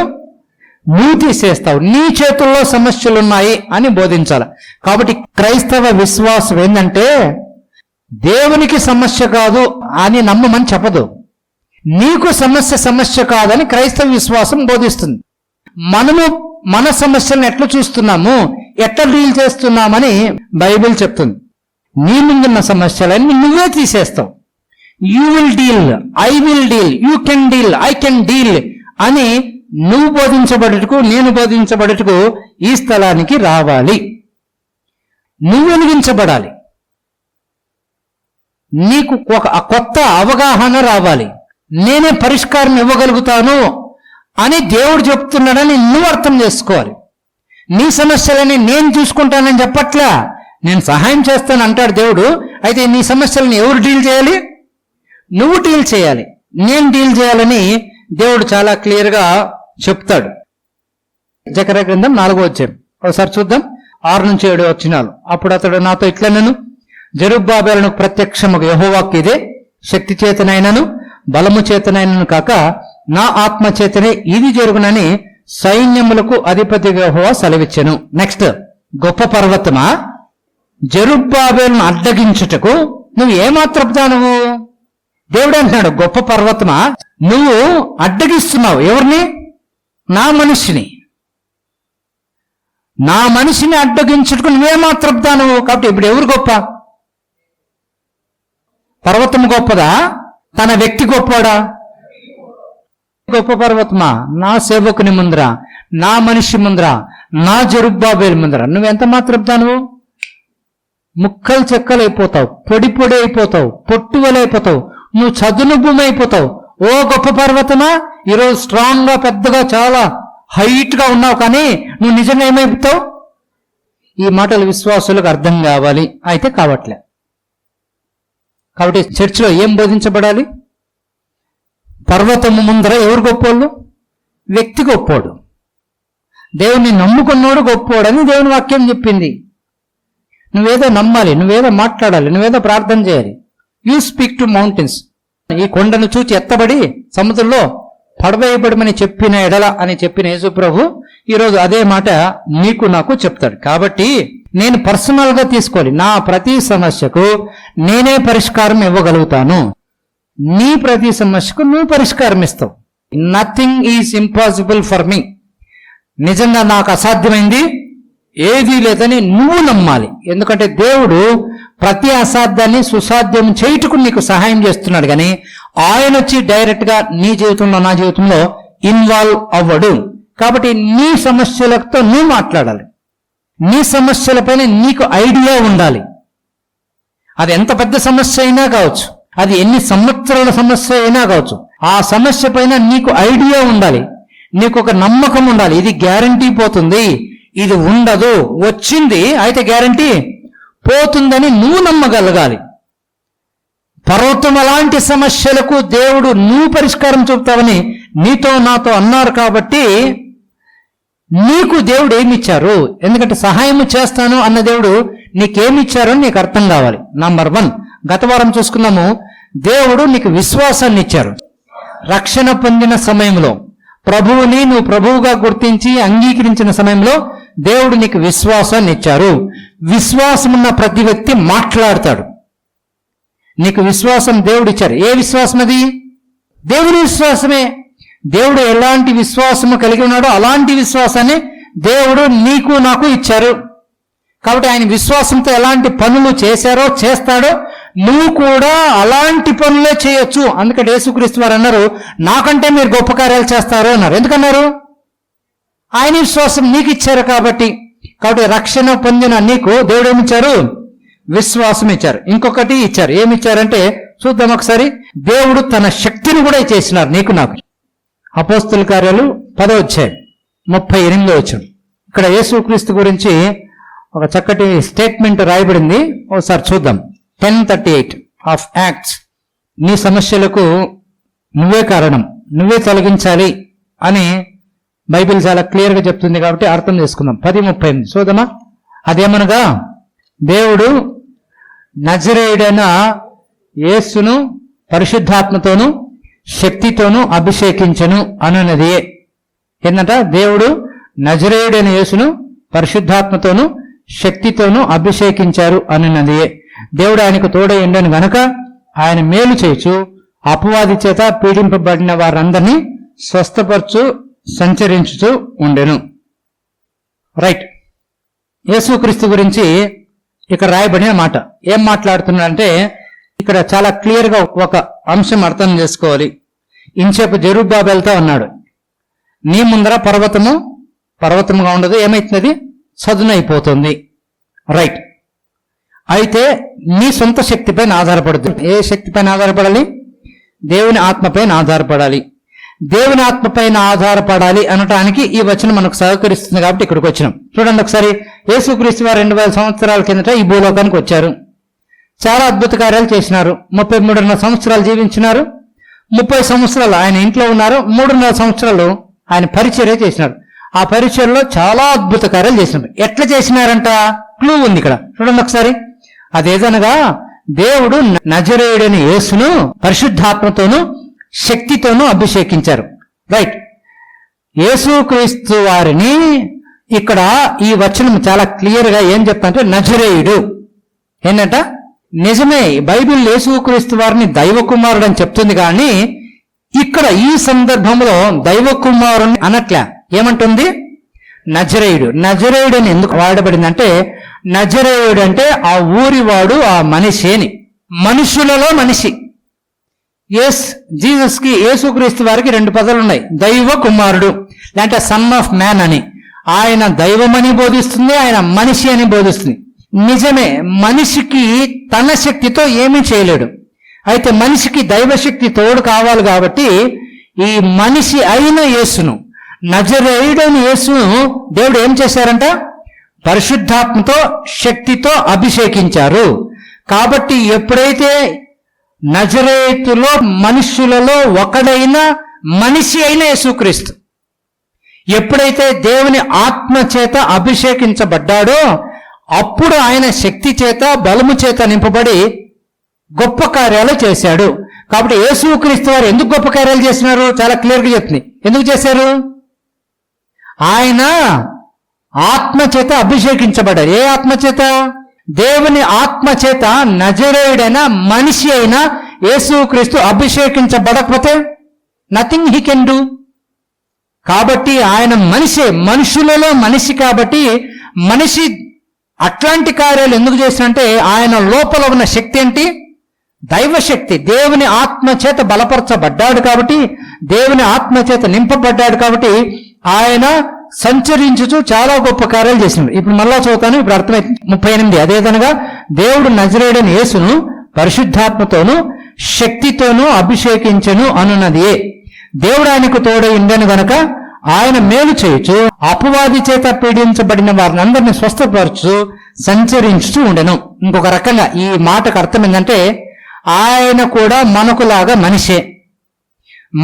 నువ్వు తీసేస్తావు, నీ చేతుల్లో సమస్యలు ఉన్నాయి అని బోధించాలి. కాబట్టి క్రైస్తవ విశ్వాసం ఏంటంటే దేవునికి సమస్య కాదు అని నమ్మమని చెప్పదు, నీకు సమస్య కాదని క్రైస్తవ విశ్వాసం బోధిస్తుంది. మనము మన సమస్యలను ఎట్లా చూస్తున్నాము, ఎట్లా డీల్ చేస్తున్నామని బైబిల్ చెప్తుంది. నీ ముందున్న సమస్యలన్నీ నువ్వే తీసేస్తావు. You will deal, I will deal, you can deal, I can deal అని నువ్వు బోధించబడుటకు నేను బోధించబడుటకు ఈ స్థలానికి రావాలి. నువ్వు వెలిగించబడాలి, నీకు ఒక కొత్త అవగాహన రావాలి. నేనే పరిష్కారం ఇవ్వగలుగుతాను అని దేవుడు చెప్తున్నాడని నువ్వు అర్థం చేసుకోవాలి. నీ సమస్యలని నేను చూసుకుంటానని చెప్పట్లా, నేను సహాయం చేస్తాను అంటాడు దేవుడు. అయితే నీ సమస్యలను ఎవరు డీల్ చేయాలి? నువ్వు డీల్ చేయాలి, నేను డీల్ చేయాలని దేవుడు చాలా క్లియర్గా చెప్తాడు. జకర్యా గ్రంథం 4వ అధ్యాయం ఒకసారి చూద్దాం, 6-7 వచనాలు. అప్పుడు అతడు నాతో ఇట్లనెను, జెరుబ్బాబెలును ప్రత్యక్షముగా యెహోవాకు ఇదే శక్తి చేతనైనను బలము చేతనైనను కాక నా ఆత్మ చేతనే ఇది జరుగునని సైన్యములకు అధిపతిగా యెహోవా సెలవిచ్చెను. నెక్స్ట్, గొప్ప పర్వతమా, జెరుబ్బాబెలును అడ్డగించుటకు నువ్వు ఏమాత్రపు దానవు? దేవుడు అంటున్నాడు, గొప్ప పర్వతమా, నువ్వు అడ్డగిస్తున్నావు. ఎవరిని? నా మనిషిని అడ్డగించుటకు నువ్వేమాత్రపు దానవు? కాబట్టి ఇప్పుడు ఎవరు గొప్ప? పర్వతం గొప్పదా? తన వ్యక్తి గొప్పవాడా? గొప్ప పర్వతమా, నా సేవకుని ముందర, నా మనిషి ముందర, నా జెరుబ్బాబెలు ముందర నువ్వెంత మాత్రపు దానవు? ముక్కలు చెక్కలు అయిపోతావు, పొడి పొడి అయిపోతావు, పొట్టువలైపోతావు, నువ్వు చదును భూమి అయిపోతావు. ఓ గొప్ప పర్వతమా, ఈరోజు స్ట్రాంగ్ గా పెద్దగా చాలా హైట్ గా ఉన్నావు, కానీ నువ్వు నిజంగా ఏమైపోతావు? ఈ మాటలు విశ్వాసులకు అర్థం కావాలి, అయితే కావట్లే. కాబట్టి చర్చిలో ఏం బోధించబడాలి? పర్వతము ముందర ఎవరు గొప్పోళ్ళు? వ్యక్తి గొప్పోడు. దేవుని నమ్ముకున్నోడు గొప్పోడని దేవుని వాక్యం చెప్పింది. నువ్వేదో నమ్మాలి, నువ్వేదో మాట్లాడాలి, నువ్వేదో ప్రార్థన చేయాలి. You speak to mountains. ఈ కొండను చూచి ఎత్తబడి సముద్రంలో పడవేయబడమని చెప్పిన ఎడల అని చెప్పిన యేసు ప్రభు ఈరోజు అదే మాట నీకు నాకు చెప్తాడు. కాబట్టి నేను పర్సనల్ గా తీసుకోవాలి. నా ప్రతి సమస్యకు నేనే పరిష్కారం ఇవ్వగలుగుతాను, నీ ప్రతి సమస్యకు నువ్వు పరిష్కారం ఇస్తావు. Nothing is impossible for me. నిజంగా నాకు అసాధ్యమైంది ఏదీ లేదని నువ్వు నమ్మాలి. ఎందుకంటే దేవుడు ప్రతి అసాధ్యాన్ని సుసాధ్యం చేయుటకు నీకు సహాయం చేస్తున్నాడు, కానీ ఆయన వచ్చి డైరెక్ట్ గా నీ జీవితంలో నా జీవితంలో ఇన్వాల్వ్ అవ్వడు. కాబట్టి నీ సమస్యలతో నువ్వు మాట్లాడాలి, నీ సమస్యలపైన నీకు ఐడియా ఉండాలి. అది ఎంత పెద్ద సమస్య అయినా కావచ్చు, అది ఎన్ని సంవత్సరాల సమస్య అయినా కావచ్చు, ఆ సమస్య పైన నీకు ఐడియా ఉండాలి, నీకు ఒక నమ్మకం ఉండాలి. ఇది గ్యారంటీ పోతుంది, ఇది ఉండదు, వచ్చింది అయితే గ్యారంటీ పోతుందని నువ్వు నమ్మగలగాలి. పర్వతం అలాంటి సమస్యలకు దేవుడు నువ్వు పరిష్కారం చూపుతావని నీతో నాతో అన్నారు. కాబట్టి నీకు దేవుడు ఏమిచ్చారు? ఎందుకంటే సహాయం చేస్తాను అన్న దేవుడు నీకేమిచ్చారు అని నీకు అర్థం కావాలి. నంబర్ 1, గత వారం చూసుకున్నాము, దేవుడు నీకు విశ్వాసాన్ని ఇచ్చారు. రక్షణ పొందిన సమయంలో ప్రభువుని నువ్వు ప్రభువుగా గుర్తించి అంగీకరించిన సమయంలో దేవుడు నీకు విశ్వాసాన్ని ఇచ్చారు. విశ్వాసం ఉన్న ప్రతి వ్యక్తి మాట్లాడతాడు. నీకు విశ్వాసం దేవుడు ఇచ్చారు. ఏ విశ్వాసం అది? దేవుని విశ్వాసమే. దేవుడు ఎలాంటి విశ్వాసము కలిగి ఉన్నాడో అలాంటి విశ్వాసాన్ని దేవుడు నీకు నాకు ఇచ్చారు. కాబట్టి ఆయన విశ్వాసంతో ఎలాంటి పనులు చేశారో చేస్తాడో నువ్వు కూడా అలాంటి పనులే చేయొచ్చు. అందుకని యేసుక్రీస్తు వారు అన్నారు, నాకంటే మీరు గొప్ప కార్యాలు చేస్తారు అన్నారు. ఎందుకన్నారు? ఆయన విశ్వాసం నీకు ఇచ్చారు కాబట్టి. కాబట్టి రక్షణ పొందిన నీకు దేవుడు ఏమిచ్చారు? విశ్వాసం ఇచ్చారు. ఇంకొకటి ఇచ్చారు. ఏమిచ్చారంటే చూద్దాం ఒకసారి. దేవుడు తన శక్తిని కూడా చేసినారు నీకు నాకు. అపోస్తుల కార్యాలు 10వ అధ్యాయం 38వ వచనం. ఇక్కడ యేసుక్రీస్తు గురించి ఒక చక్కటి స్టేట్మెంట్ రాయబడింది, ఒకసారి చూద్దాం. 10:38 ఆఫ్ యాక్ట్స్. నీ సమస్యలకు నువ్వే కారణం, నువ్వే తొలగించాలి అని బైబిల్ చాలా క్లియర్ గా చెప్తుంది. కాబట్టి అర్థం చేసుకుందాం. 10:38 చూద్దామా. అదేమనగా దేవుడు నజరేయుడైన యేసును పరిశుద్ధాత్మతోను శక్తితోనూ అభిషేకించను అనున్నది. ఏంటంట? దేవుడు నజరేయుడైన యేసును పరిశుద్ధాత్మతోను శక్తితోనూ అభిషేకించారు అనున్నది. దేవుడు ఆయనకు తోడై ఉండను గనక ఆయన మేలు చేయొచ్చు, అపవాది చేత పీడింపబడిన వారందరినీ స్వస్థపరచు సంచరించుతూ ఉండెను. రైట్. యేసుక్రీస్తు గురించి ఇక్కడ రాయబడిన మాట ఏం మాట్లాడుతున్నాడంటే, ఇక్కడ చాలా క్లియర్ గా ఒక అంశం అర్థం చేసుకోవాలి. ఇంచేపు జెరుబ్బాబెలుతో అన్నాడు, నీ ముందర పర్వతముగా ఉండదు, ఏమైతున్నది? చదునైపోతుంది. రైట్. అయితే నీ సొంత శక్తిపైన ఆధారపడదు. ఏ శక్తిపైన ఆధారపడాలి? దేవుని ఆత్మపైన ఆధారపడాలి. దేవుని ఆత్మ పైన ఆధారపడాలి అనటానికి ఈ వచనం మనకు సహకరిస్తుంది కాబట్టి ఇక్కడికి వచ్చినాం. చూడండి ఒకసారి, యేసుక్రీస్తు వారు 2000 సంవత్సరాల కిందట ఈ భూలోకానికి వచ్చారు. చాలా అద్భుత కార్యాలు చేసినారు. 33.5 సంవత్సరాలు జీవించినారు. 30 సంవత్సరాలు ఆయన ఇంట్లో ఉన్నారు. 3.5 సంవత్సరాలు ఆయన పరిచర్య చేసినారు. ఆ పరిచర్యలో చాలా అద్భుత కార్యాలు చేసినారు. ఎట్లా చేసినారంట? క్లూ ఉంది ఇక్కడ, చూడండి ఒకసారి. అదేదనగా దేవుడు నజరేయుడైన యేసును పరిశుద్ధాత్మతోనూ శక్తితోనూ అభిషేకించారు. రైట్. యేసుక్రీస్తు వారిని ఇక్కడ ఈ వచనం చాలా క్లియర్ గా ఏం చెప్తారంటే నజరేయుడు ఏంటంట? నిజమే, బైబిల్ యేసుక్రీస్తు వారిని దైవ కుమారుడు అని చెప్తుంది, కానీ ఇక్కడ ఈ సందర్భంలో దైవ కుమారుని అనట్లే. ఏమంటుంది? నజరేయుడు. నజరేయుడు అని ఎందుకు వాడబడిందంటే, నజరేయుడు అంటే ఆ ఊరివాడు, ఆ మనిషి అని, మనుషులలో మనిషి. జీసస్ కి, యేసుక్రీస్తు వారికి 2 పదాలు ఉన్నాయి. దైవ కుమారుడు లేదంటే సన్ ఆఫ్ మ్యాన్ అని. ఆయన దైవమని బోధిస్తుంది, ఆయన మనిషి అని బోధిస్తుంది. నిజమే, మనిషికి తన శక్తితో ఏమీ చేయలేడు. అయితే మనిషికి దైవశక్తి తోడు కావాలి కాబట్టి ఈ మనిషి అయిన యేసును, నజరేయుడైన యేసును దేవుడు ఏం చేశారంట? పరిశుద్ధాత్మతో శక్తితో అభిషేకించారు. కాబట్టి ఎప్పుడైతే నజరేతులో మనుష్యులలో ఒకడైన మనిషి అయిన యేసుక్రీస్తు ఎప్పుడైతే దేవుని ఆత్మ చేత అభిషేకించబడ్డాడో అప్పుడు ఆయన శక్తి చేత బలము చేత నింపబడి గొప్ప కార్యాలు చేశాడు. కాబట్టి యేసుక్రీస్తు వారు ఎందుకు గొప్ప కార్యాలు చేసినారు? చాలా క్లియర్గా చెప్తుంది. ఎందుకు చేశారు? ఆయన ఆత్మ చేత అభిషేకించబడ్డారు. ఏ ఆత్మ చేత? దేవుని ఆత్మ చేత నజరేయుడైన మనిషి అయిన యేసుక్రీస్తు అభిషేకించబడకపోతే నథింగ్ హీ కెన్ డూ. కాబట్టి ఆయన మనిషే, మనుషులలో మనిషి. కాబట్టి మనిషి అట్లాంటి కార్యాలు ఎందుకు చేసినంటే ఆయన లోపల ఉన్న శక్తి ఏంటి? దైవశక్తి. దేవుని ఆత్మ చేత బలపరచబడ్డాడు కాబట్టి, దేవుని ఆత్మ చేత నింపబడ్డాడు కాబట్టి ఆయన సంచరించుచు చాలా గొప్ప కార్యాలు చేసినాడు. ఇప్పుడు మళ్ళా చదువుతాను, ఇప్పుడు అర్థమైంది. 38. అదేదనగా దేవుడు నజరేయుడైన యేసును పరిశుద్ధాత్మతోనూ శక్తితోనూ అభిషేకించెను అనున్నది. దేవుడు ఆయనకు తోడై ఉండెను గనక ఆయన మేలు చేయుచు అపవాది చేత పీడించబడిన వారిని అందరినీ స్వస్థపరచు సంచరించుతూ ఉండెను. ఇంకొక రకంగా ఈ మాటకు అర్థం ఏంటంటే, ఆయన కూడా మనకులాగా మనిషే.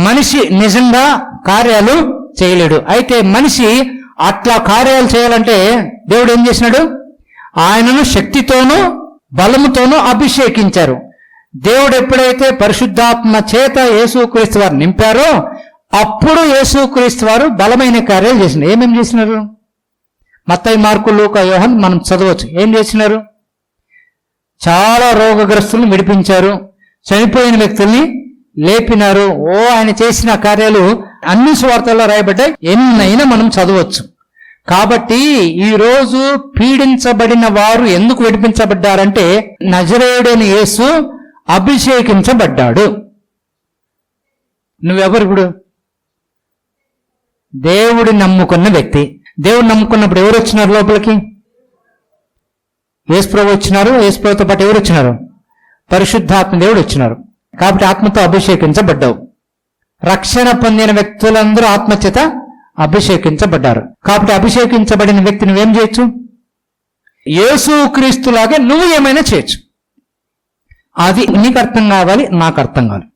మనిషి నిజంగా కార్యాలు చేయలేడు. అయితే మనిషి అట్లా కార్యాలు చేయాలంటే దేవుడు ఏం చేసినాడు? ఆయనను శక్తితోనూ బలముతోనూ అభిషేకించారు. దేవుడు ఎప్పుడైతే పరిశుద్ధాత్మ చేత యేసుక్రీస్తు వారు నింపారో అప్పుడు యేసుక్రీస్తు వారు బలమైన కార్యాలు చేసినారు. ఏమేమి చేసినారు? మత్తయి, మార్కు, లూకా, యోహన్ మనం చదవచ్చు. ఏం చేసినారు? చాలా రోగగ్రస్తులను విడిపించారు, చనిపోయిన వ్యక్తుల్ని లేపినారు. ఆయన చేసిన కార్యాలు అన్ని సువార్తల్లో రాయబడ్డాయి, ఎన్నైనా మనం చదవచ్చు. కాబట్టి ఈరోజు పీడించబడిన వారు ఎందుకు విడిపించబడ్డారంటే నజరేయుడైన యేసు అభిషేకించబడ్డాడు. నువ్వెవరు? ఇప్పుడు దేవుడి నమ్ముకున్న వ్యక్తి. దేవుడు నమ్ముకున్నప్పుడు ఎవరు వచ్చినారు లోపలికి? యేసుప్రభు వచ్చినారు. యేసుప్రభుతో పాటు ఎవరు వచ్చినారు? పరిశుద్ధాత్మ దేవుడు వచ్చినారు. కాబట్టి ఆత్మతో అభిషేకించబడ్డావు. రక్షణ పొందిన వ్యక్తులందరూ ఆత్మచేత అభిషేకించబడ్డారు. కాబట్టి అభిషేకించబడిన వ్యక్తి నువ్వేం చేయొచ్చు? యేసుక్రీస్తులాగే నువ్వు ఏమైనా చేయొచ్చు. అది నీకు అర్థం కావాలి, నాకు అర్థం కావాలి.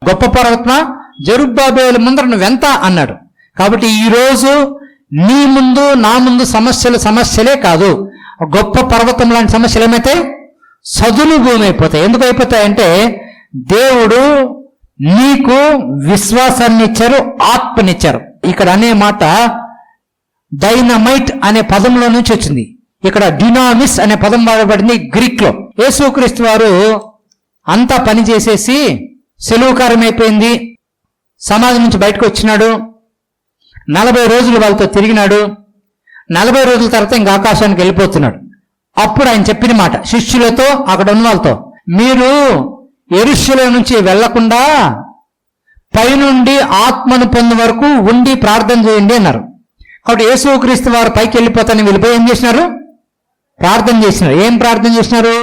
గొప్ప పర్వతమ జెరుబ్బాబెలు ముందర నువ్వెంత అన్నాడు. కాబట్టి ఈరోజు నీ ముందు నా ముందు సమస్యలే కాదు, గొప్ప పర్వతం లాంటి సమస్యలు ఏమైతే సదును భూమి అయిపోతాయి. ఎందుకు అయిపోతాయంటే దేవుడు నీకు విశ్వాసాన్ని ఇచ్చారు, ఆత్మనిచ్చారు. ఇక్కడ అనే మాట డైనమైట్ అనే పదంలో నుంచి వచ్చింది. ఇక్కడ డినామిస్ అనే పదం వాడబడింది గ్రీక్ లో. యేసుక్రీస్తు వారు అంతా పని చేసేసి సెలవుకారం అయిపోయింది, సమాజం నుంచి బయటకు వచ్చినాడు, 40 రోజులు వాళ్ళతో తిరిగినాడు. 40 రోజుల తర్వాత ఇంకా ఆకాశానికి వెళ్ళిపోతున్నాడు. అప్పుడు ఆయన చెప్పిన మాట శిష్యులతో, అక్కడ ఉన్న వాళ్ళతో, మీరు యెరూషలేము నుంచి వెళ్లకుండా పైనుండి ఆత్మను పొందే వరకు ఉండి ప్రార్థన చేయండి అన్నారు. కాబట్టి యేసుక్రీస్తు వారు పైకి వెళ్ళిపోతానని వెళ్ళిపోయి ఏం చేసినారు? ప్రార్థన చేసినారు. ఏం ప్రార్థన చేసినారు?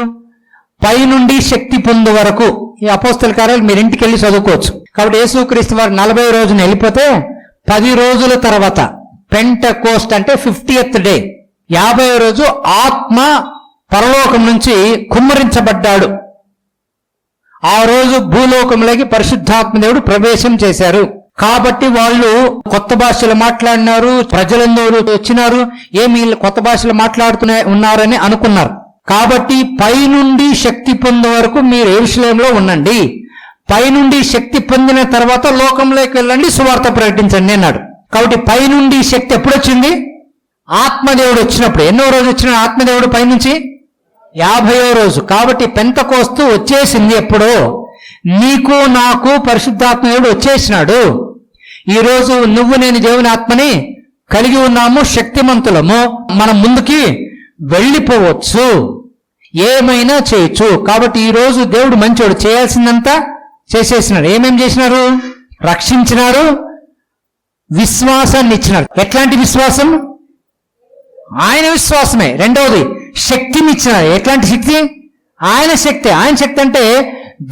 పైనుండి శక్తి పొందే వరకు. ఈ అపోస్తల కార్యాలు మీరు ఇంటికి వెళ్ళి చదువుకోవచ్చు. కాబట్టి యేసుక్రీస్తు వారు 40 రోజున వెళ్ళిపోతే 10 రోజుల తర్వాత పెంటెకోస్ట్ అంటే 50th డే 50వ రోజు ఆత్మ పరలోకం నుంచి కుమ్మరించబడ్డాడు. ఆ రోజు భూలోకంలోకి పరిశుద్ధాత్మ దేవుడు ప్రవేశం చేశారు. కాబట్టి వాళ్ళు కొత్త భాషలు మాట్లాడినారు, ప్రజలందరూ వచ్చినారు, ఏమి కొత్త భాషలు మాట్లాడుతూనే ఉన్నారని అనుకున్నారు. కాబట్టి పైనుండి శక్తి పొందే వరకు మీరు యెరూషలేములో ఉండండి, పైనుండి శక్తి పొందిన తర్వాత లోకంలోకి వెళ్ళండి, సువార్త ప్రకటించండి అన్నాడు. కాబట్టి పైనుండి శక్తి ఎప్పుడు వచ్చింది? ఆత్మదేవుడు వచ్చినప్పుడు. ఎన్నో రోజు వచ్చిన ఆత్మదేవుడు పైనుంచి? 50వ రోజు. కాబట్టి పెంతెకోస్తు వచ్చేసింది. ఎప్పుడో నీకు నాకు పరిశుద్ధాత్మదేవుడు వచ్చేసినాడు. ఈరోజు నువ్వు నేను దేవుని ఆత్మని కలిగి ఉన్నాము, శక్తిమంతులము, మనం ముందుకి వెళ్ళిపోవచ్చు, ఏమైనా చేయొచ్చు. కాబట్టి ఈరోజు దేవుడు మంచోడు, చేయాల్సిందంతా చేసేసినాడు. ఏమేం చేసినారు? రక్షించినారు, విశ్వాసాన్ని ఇచ్చినారు. ఎట్లాంటి విశ్వాసం? ఆయన విశ్వాసమే. రెండవది శక్తిని ఇచ్చినారు. ఎట్లాంటి శక్తి? ఆయన శక్తి. ఆయన శక్తి అంటే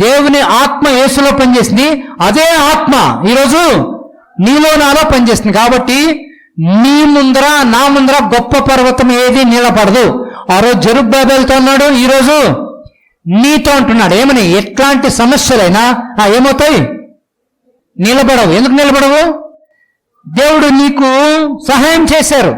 దేవుని ఆత్మ యేసులో పనిచేసింది, అదే ఆత్మ ఈరోజు నీలో నాలో పనిచేస్తుంది. కాబట్టి నీ ముందర నా ముందర గొప్ప పర్వతం ఏది నిలబడదు. ఆ రోజు జెరుబ్బాబెలుతో అన్నాడు, ఈరోజు నీతో అంటున్నాడు. ఏమని? ఎట్లాంటి సమస్యలైనా ఏమవుతాయి? నిలబడవు. ఎందుకు నిలబడవు? దేవుడు నీకు సహాయం చేశారు,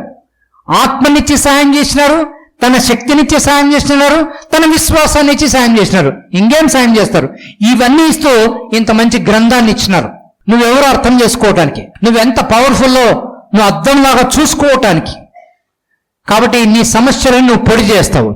ఆత్మనిచ్చి సహాయం చేసినారు, తన శక్తినిచ్చి సాయం చేస్తున్నారు, తన విశ్వాసాన్ని ఇచ్చి సాయం చేసినారు. ఇంకేం సాయం చేస్తారు? ఇవన్నీ ఇస్తూ ఇంత మంచి గ్రంథాన్ని ఇచ్చినారు. నువ్వెవరో అర్థం చేసుకోవటానికి, నువ్వెంత పవర్ఫుల్లో నువ్వు అర్థంలాగా చూసుకోవటానికి. కాబట్టి నీ సమస్యలను నువ్వు పొడి చేస్తావు.